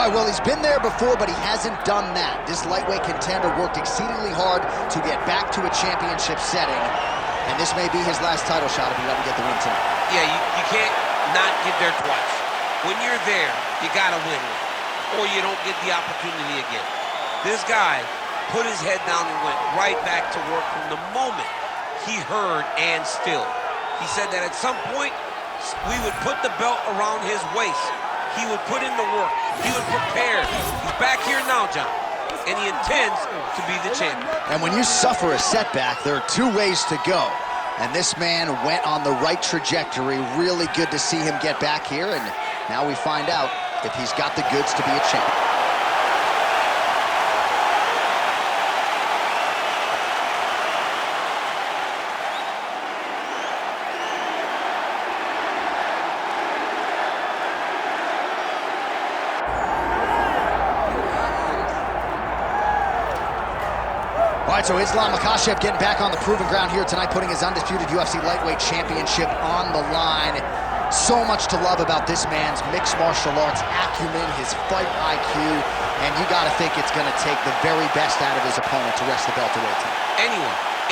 All right, well, he's been there before, but he hasn't done that. This lightweight contender worked exceedingly hard to get back to a championship setting, and this may be his last title shot if he doesn't get the win tonight. Yeah, you can't not get there twice. When you're there, you gotta win it, or you don't get the opportunity again. This guy put his head down and went right back to work from the moment he heard and still. He said that at some point, we would put the belt around his waist. He would put in the work. He would prepare. He's back here now, John, and he intends to be the champion. And when you suffer a setback, there are two ways to go. And this man went on the right trajectory. Really good to see him get back here, and now we find out if he's got the goods to be a champion. All right, so Islam Makachev getting back on the proving ground here tonight, putting his undisputed UFC lightweight championship on the line. So much to love about this man's mixed martial arts acumen, his fight IQ, and you got to think it's going to take the very best out of his opponent to wrest the belt away tonight.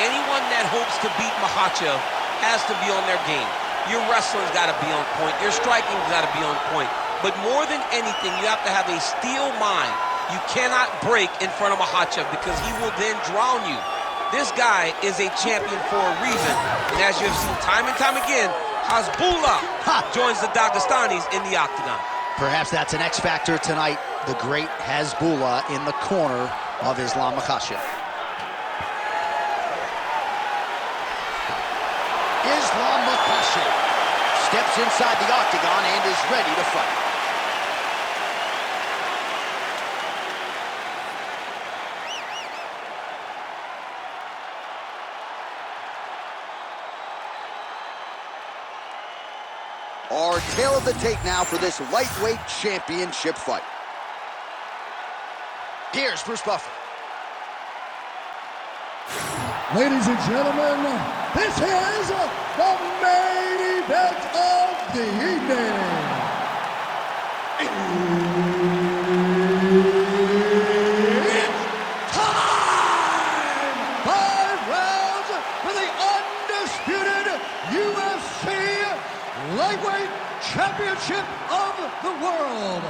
Anyone that hopes to beat Makachev has to be on their game. Your wrestling's got to be on point. Your striking's got to be on point. But more than anything, you have to have a steel mind. You cannot break in front of Makachev because he will then drown you. This guy is a champion for a reason. And as you have seen time and time again, Hasbullah joins the Dagestanis in the octagon. Perhaps that's an X factor tonight. The great Hasbullah in the corner of Islam Makachev. Islam Makachev steps inside the octagon and is ready to fight. Our tail of the tape now for this lightweight championship fight. Here's Bruce Buffer. Ladies and gentlemen, this is the main event of the evening. It's time! 5 rounds for the undisputed UFC Lightweight Championship of the World.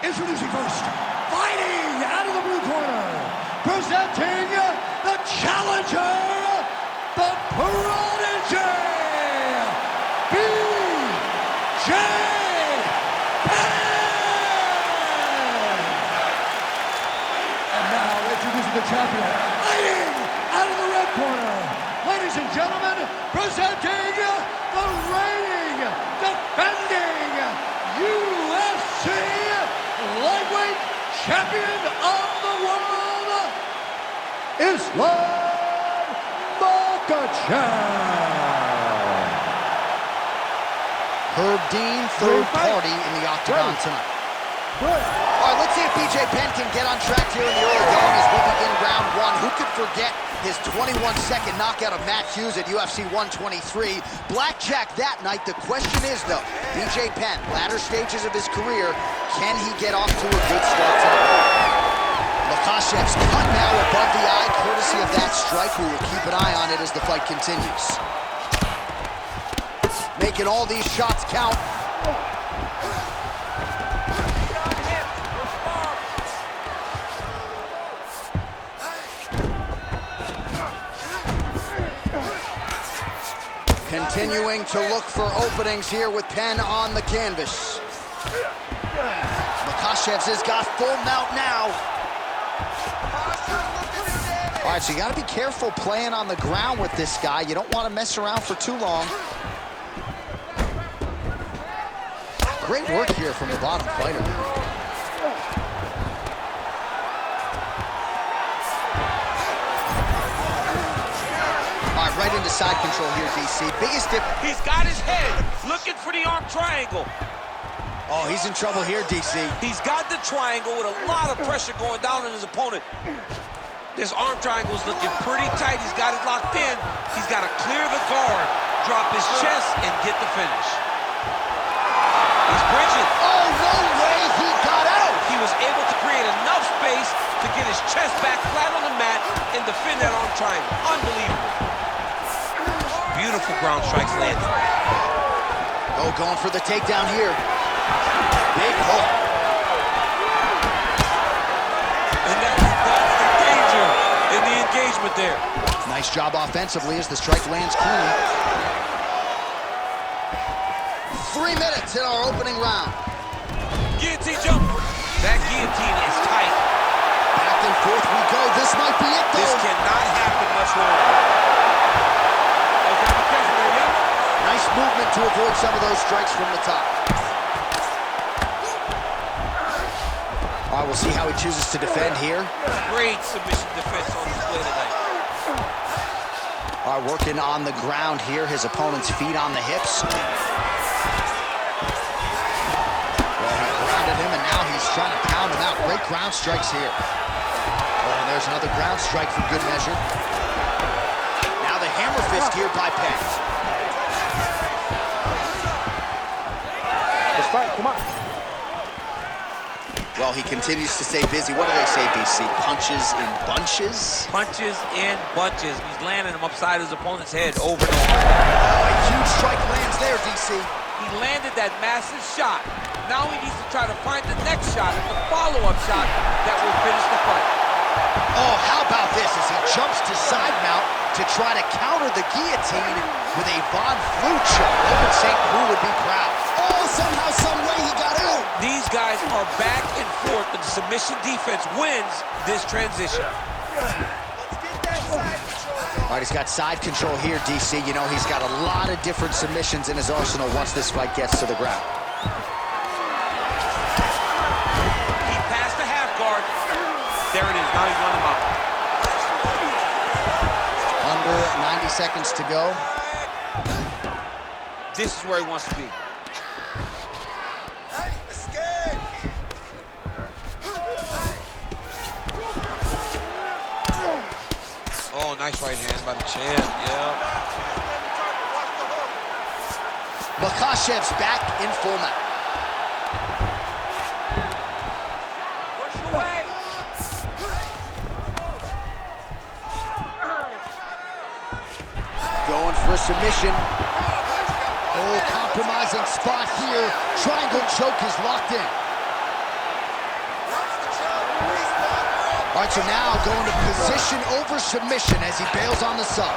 Introducing first, fighting out of the blue corner, presenting the challenger, the prodigy, B.J. Penn. And now introducing the champion, fighting out of the red corner, ladies and gentlemen, presenting the reigning, defending UFC Lightweight Champion of the World, Islam Makachev. Herb Dean, third party in the octagon tonight. All right, let's see if B.J. Penn can get on track here in the early going as we begin round one. Who could forget his 21-second knockout of Matt Hughes at UFC 123? Blackjack that night. The question is, though, B.J. Penn, latter stages of his career, can he get off to a good start tonight? Makachev's cut now above the eye, courtesy of that strike. We will keep an eye on it as the fight continues. Making all these shots count. Continuing to look for openings here with Penn on the canvas. Makachev's has got full mount now. All right, so you got to be careful playing on the ground with this guy. You don't want to mess around for too long. Great work here from the bottom fighter. Right into side control here, DC. Biggest dip. He's got his head looking for the arm triangle. Oh, he's in trouble here, DC. He's got the triangle with a lot of pressure going down on his opponent. This arm triangle is looking pretty tight. He's got it locked in. He's got to clear the guard, drop his chest, and get the finish. He's bridging. Oh, no way he got out. He was triangle. Unbelievable. Beautiful ground strikes landed. Oh, going for the takedown here. Big hook. And that's the danger in the engagement there. Nice job offensively as the strike lands clean. 3 minutes in our opening round. Guillotine jump. That guillotine is tight. Back and forth we go. This might be it, though. This cannot happen much longer. Nice movement to avoid some of those strikes from the top. All right, we'll see how he chooses to defend here. Great submission defense on display tonight. All right, working on the ground here. His opponent's feet on the hips. Well, he grounded him, and now he's trying to pound him out. Great ground strikes here. Oh, and there's another ground strike for good measure. Now the hammer fist here by Penn. Let's fight, come on. Well, he continues to stay busy. What do they say, DC? Punches in bunches? Punches in bunches. He's landing him upside his opponent's head over and over. Oh, a huge strike lands there, DC. He landed that massive shot. Now he needs to try to find the next shot, the follow-up shot that will finish the fight. Oh, how about this as he jumps to side mount to try to counter the guillotine with a Von Flue choke. Open St. Preux would be proud. Oh, somehow, some way he got out. These guys are back and forth, but the submission defense wins this transition. All right, he's got side control here, DC. You know, he's got a lot of different submissions in his arsenal once this fight gets to the ground. He passed the half guard. There it is, now he's running him out. Under 90 seconds to go. This is where he wants to be. Oh, nice right hand by the champ, yeah. Makachev's back in full mount. Going for a submission. Oh, compromising spot here. Triangle choke is locked in. All right, so now going to position over submission as he bails on the sub.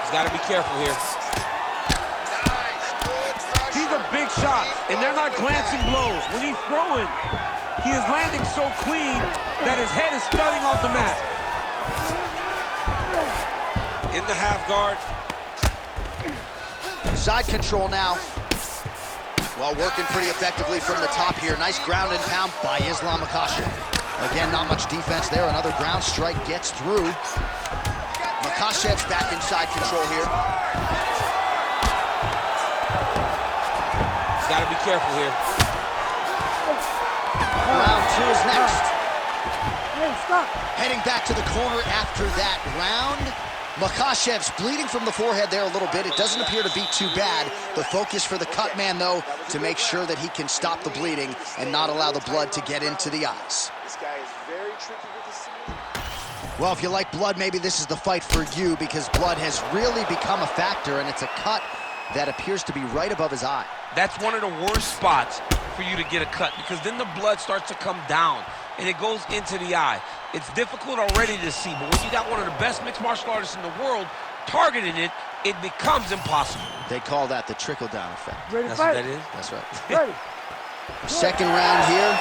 He's got to be careful here. These are big shots, and they're not glancing blows. When he's throwing, he is landing so clean that his head is starting off the mat. In the half guard. Side control now. Well, working pretty effectively from the top here. Nice ground and pound by Islam Makachev. Again, not much defense there. Another ground strike gets through. Makachev's back in side control here. Got to be careful here. Round two is next. Hey, stop. Heading back to the corner after that round. Makachev's bleeding from the forehead there a little bit. It doesn't appear to be too bad. The focus for the cut man, though, to make sure that he can stop the bleeding and not allow the blood to get into the eyes. This guy is very tricky with his submission. Well, if you like blood, maybe this is the fight for you because blood has really become a factor, and it's a cut that appears to be right above his eye. That's one of the worst spots for you to get a cut because then the blood starts to come down and it goes into the eye. It's difficult already to see, but when you got one of the best mixed martial artists in the world targeting it, it becomes impossible. They call that the trickle-down effect. Ready to That's fight? what that is? That's right. Ready. Second round here.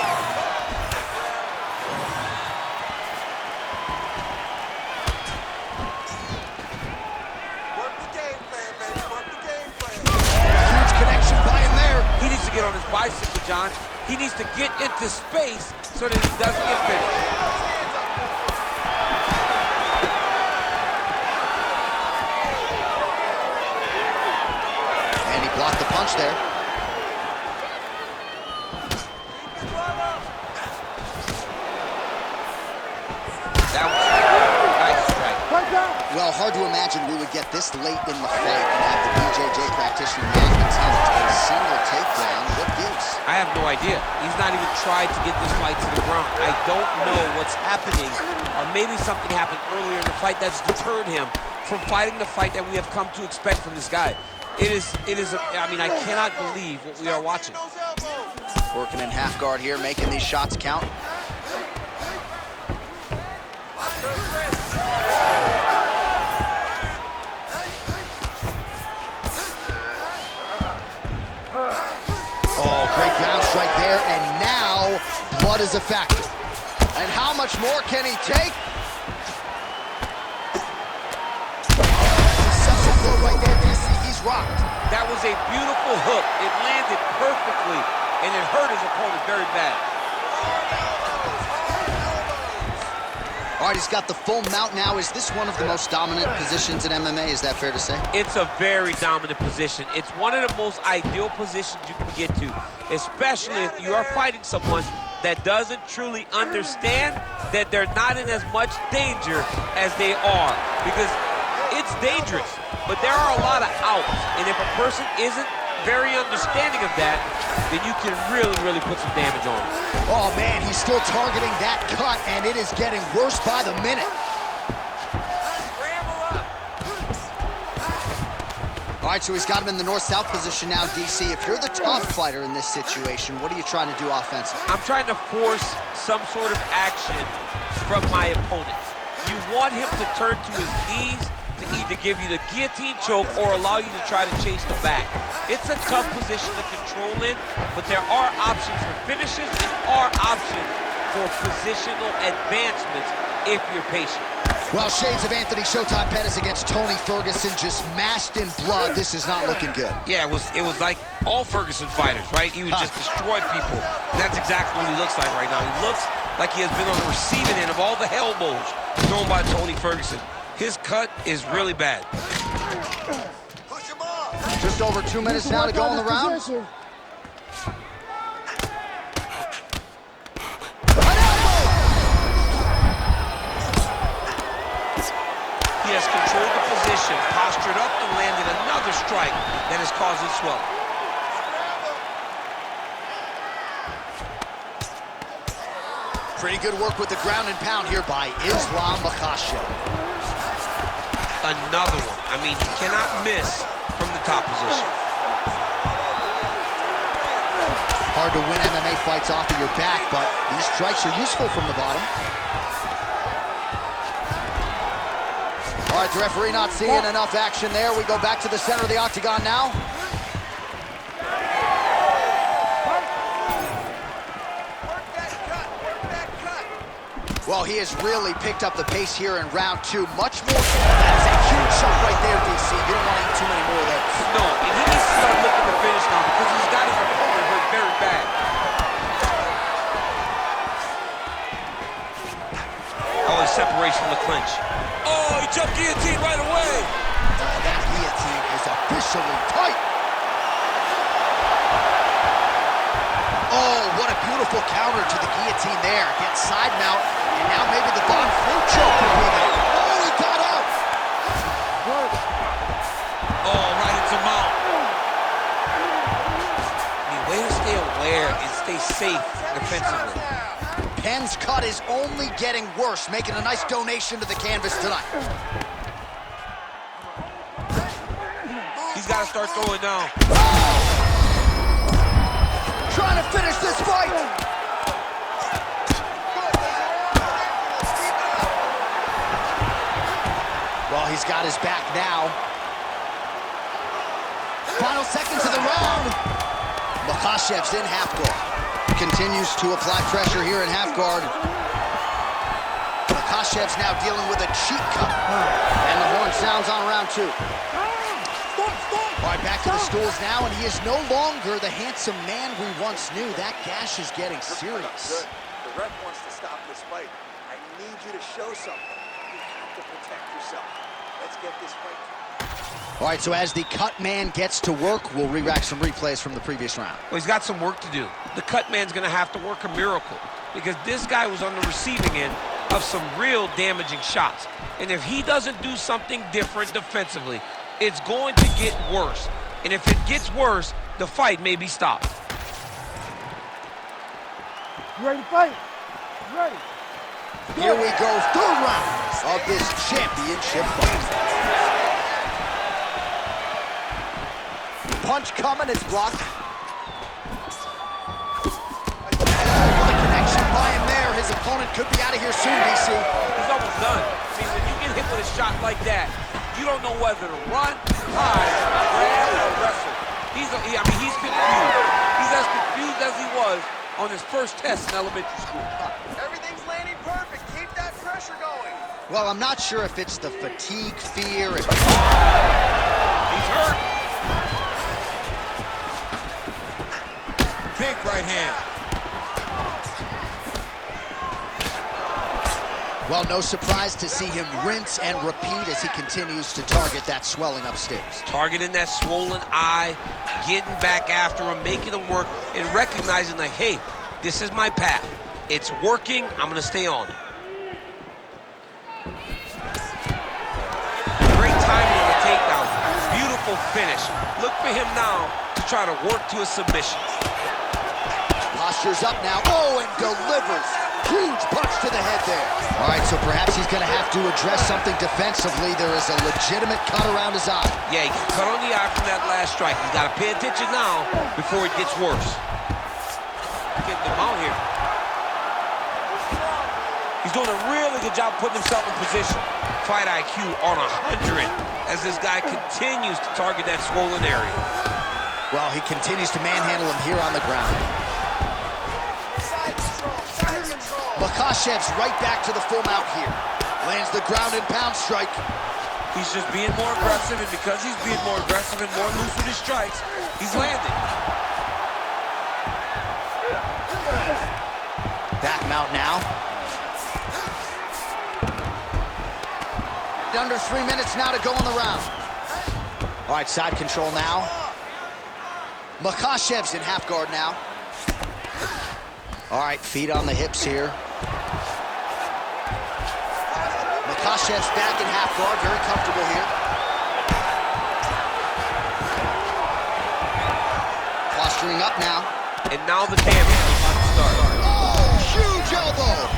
Work the game plan, baby. Work the game plan. Huge connection by him there. He needs to get on his bicycle, John. He needs to get into space so that he doesn't get finished. And he blocked the punch there. That was a nice strike. Well, hard to imagine we would get this late in the fight and have the BJJ practitioner not attempt a single takedown. What gives? I I have no idea. He's not even tried to get this fight to the ground. I don't know what's happening, or maybe something happened earlier in the fight that's deterred him from fighting the fight that we have come to expect from this guy. I mean, I cannot believe what we are watching. Working in half guard here, making these shots count. Oh, great ground strike there, and now blood is a factor. And how much more can he take? Successful right there, DC. He's rocked. That was a beautiful hook. It landed perfectly, and it hurt his opponent very bad. All right, he's got the full mount now. Is this one of the most dominant positions in MMA? Is that fair to say? It's a very dominant position. It's one of the most ideal positions you can get to, especially if you are fighting someone that doesn't truly understand that they're not in as much danger as they are. Because it's dangerous, but there are a lot of outs. And if a person isn't very understanding of that, then you can really put some damage on him. Oh, man, he's still targeting that cut, and it is getting worse by the minute. All right, so he's got him in the north-south position now, DC. If you're the tough fighter in this situation, what are you trying to do offensively? I'm trying to force some sort of action from my opponent. You want him to turn to his knees to either give you the guillotine choke or allow you to try to chase the back. It's a tough position to control in, but there are options for finishes and are options for positional advancements if you're patient. Well, shades of Anthony Showtime Pettis against Tony Ferguson, just mashed in blood. This is not looking good. Yeah, it was like all Ferguson fighters, right? He would just destroy people. And that's exactly what he looks like right now. He looks like he has been on the receiving end of all the elbows thrown by Tony Ferguson. His cut is really bad. Just over 2 minutes now to go in the round. He has controlled the position, postured up, and landed another strike that is causing swelling. Pretty good work with the ground and pound here by Islam Makachev. Another one. I mean, you cannot miss from the top position. Hard to win MMA fights off of your back, but these strikes are useful from the bottom. All right, the referee not seeing enough action there. We go back to the center of the octagon now. Well, he has really picked up the pace here in round two. Much more. That's a huge shot right there, DC. You don't want to eat too many more of those. No, and he needs to start looking to finish now because he's got his opponent hurt very bad. Oh, his separation from the clinch. Oh, he jumped guillotine right away. Oh, that guillotine is officially tight. Oh, what a beautiful counter to the guillotine there. Gets side mount, and now maybe the Von Flue choke will be there. Oh, he got up. Oh, right into mount. I mean, way to stay aware and stay safe defensively. Penn's cut is only getting worse, making a nice donation to the canvas tonight. He's got to start throwing now. Oh! Trying to finish this fight. Well, he's got his back now. Final seconds of the round. Makachev's in half guard. Continues to apply pressure here in half guard. Makachev's now dealing with a cheek cut. And the horn sounds on round two. All right, back to the stools now, and he is no longer the handsome man we once knew. That gash is getting serious. The ref wants to stop this fight. I need you to show something. You have to protect yourself. Let's get this fight. All right, so as the cut man gets to work, we'll re-rack some replays from the previous round. Well, he's got some work to do. The cut man's going to have to work a miracle because this guy was on the receiving end of some real damaging shots. And if he doesn't do something different defensively, it's going to get worse. And if it gets worse, the fight may be stopped. You ready to fight? You ready? Here we go, third round of this championship fight. Punch coming, it's blocked. What a connection by him there. His opponent could be out of here soon, DC. He's almost done. See, when you get hit with a shot like that, you don't know whether to run, hide, grab, or wrestle. He's confused. He's as confused as he was on his first test in elementary school. Everything's landing perfect. Keep that pressure going. Well, I'm not sure if it's the fatigue, fear, and... He's hurt. Big right hand. Well, no surprise to see him rinse and repeat as he continues to target that swelling upstairs. Targeting that swollen eye, getting back after him, making him work, and recognizing like, hey, this is my path. It's working, I'm gonna stay on it. Great timing on the takedown. Beautiful finish. Look for him now to try to work to a submission. Postures up now. Oh, and delivers. Huge punch to the head there. All right, so perhaps he's going to have to address something defensively. There is a legitimate cut around his eye. Yeah, he got cut on the eye from that last strike. He's got to pay attention now before it gets worse. Getting him out here. He's doing a really good job putting himself in position. Fight IQ on 100 as this guy continues to target that swollen area. Well, he continues to manhandle him here on the ground. Makachev's right back to the full mount here. Lands the ground and pound strike. He's just being more aggressive, and because he's being more aggressive and more loose with his strikes, he's landing. Back mount now. Under 3 minutes now to go in the round. All right, side control now. Makachev's in half guard now. All right, feet on the hips here. Makachev's back in half guard, very comfortable here. Posturing up now. And now the damage is about to start. Oh, huge elbow!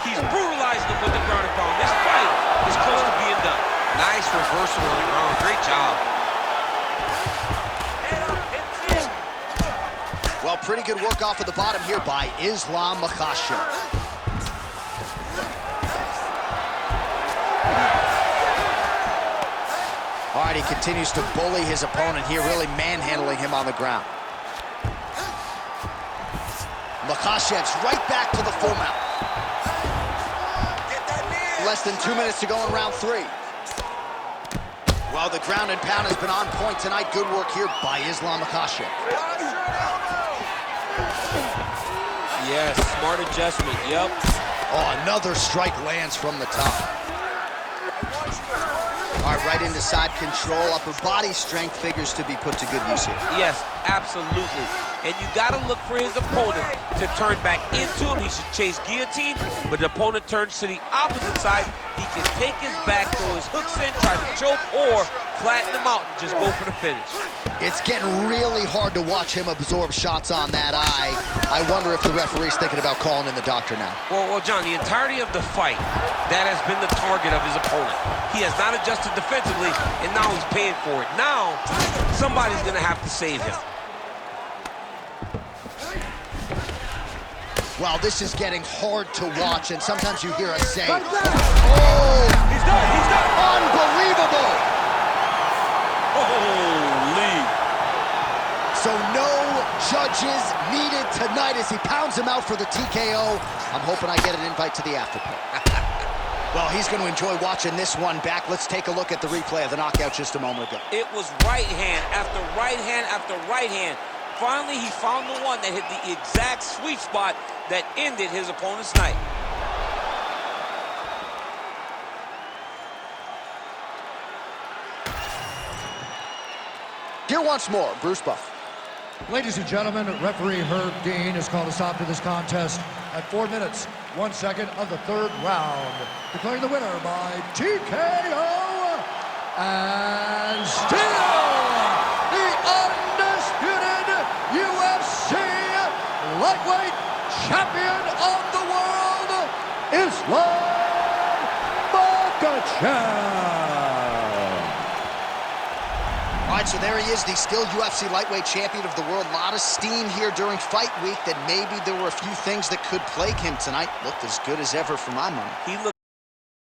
He's brutalized him with the ground and pound. This fight is close to being done. Nice reversal on the ground. Great job. Well, pretty good work off of the bottom here by Islam Makachev. All right, he continues to bully his opponent here, really manhandling him on the ground. Makachev's right back to the full mount. Less than 2 minutes to go in round 3. Well, the ground and pound has been on point tonight. Good work here by Islam Makachev. Yes, smart adjustment, yep. Oh, another strike lands from the top. All right, right into side control. Upper body strength figures to be put to good use here. Yes, absolutely. And you got to look for his opponent to turn back into him. He should chase guillotine, but the opponent turns to the opposite side. He can take his back, throw his hooks in, try to choke, or flatten him out and just go for the finish. It's getting really hard to watch him absorb shots on that eye. I wonder if the referee's thinking about calling in the doctor now. Well, John, the entirety of the fight, that has been the target of his opponent. He has not adjusted defensively, and now he's paying for it. Now, somebody's going to have to save him. Wow, this is getting hard to watch, and sometimes you hear us say, oh, He's done, he's done. Unbelievable! Holy. So no judges needed tonight as he pounds him out for the TKO. I'm hoping I get an invite to the afterparty. Well, he's going to enjoy watching this one back. Let's take a look at the replay of the knockout just a moment ago. It was right hand after right hand after right hand. Finally, he found the one that hit the exact sweet spot that ended his opponent's night. Here once more, Bruce Buff. Ladies and gentlemen, referee Herb Dean has called a stop to this contest at 4 minutes, 1 second of the third round, declaring the winner by TKO and still the undisputed UFC lightweight champion of the world, Islam Makachev. All right, so there he is, the still UFC lightweight champion of the world. A lot of steam here during fight week that maybe there were a few things that could plague him tonight. Looked as good as ever for my money. He looked